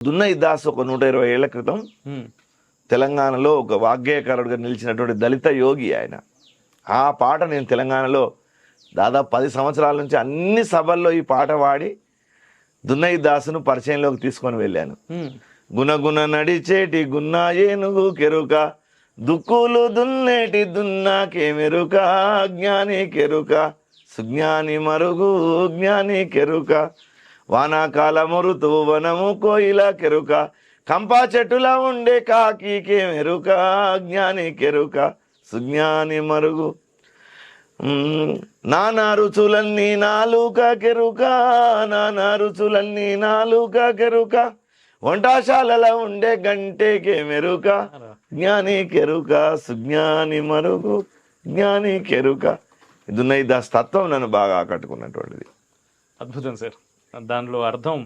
దున్నయి దాస్ ఒక 120 ఏళ్ల క్రితం ఉమ్, తెలంగాణలో ఒక వాగ్గేయకారుడిగా నిలిచినటువంటి దళిత యోగి ఆయన. ఆ పాట నేను తెలంగాణలో దాదాపు 10 సంవత్సరాల నుంచి అన్ని సభల్లో ఈ పాట పాడి దున్నయి దాసును పరిచయంలోకి తీసుకొని వెళ్ళాను. ఉమ్, గుణగుణ నడిచేటి గున్నా ఏనుగు కెరుక, దుక్కులు దున్నేటి దున్నాకే మెరుక, జ్ఞాని కెరుక సుజ్ఞాని మరుగు జ్ఞాని కెరుక, వానాకాల మరుతూ వనము కోయిల కెరుక, కంపా చెట్టులా ఉండే కాకికే మెరుక, జ్ఞాని కెరుక సుజ్ఞాని మరుగు. నానా రుచులన్నీ నాలుక కెరుక, నానా రుచులన్నీ నాలుక కెరుక, వంటశాలలో ఉండే గంటేకే మెరుక, జ్ఞాని కెరుక సుజ్ఞాని మరుగు జ్ఞాని కెరుక. దున్నయి దాస్ తత్వం నన్ను బాగా ఆకట్టుకున్నటువంటిది. అద్భుతం సార్. దానిలో అర్థం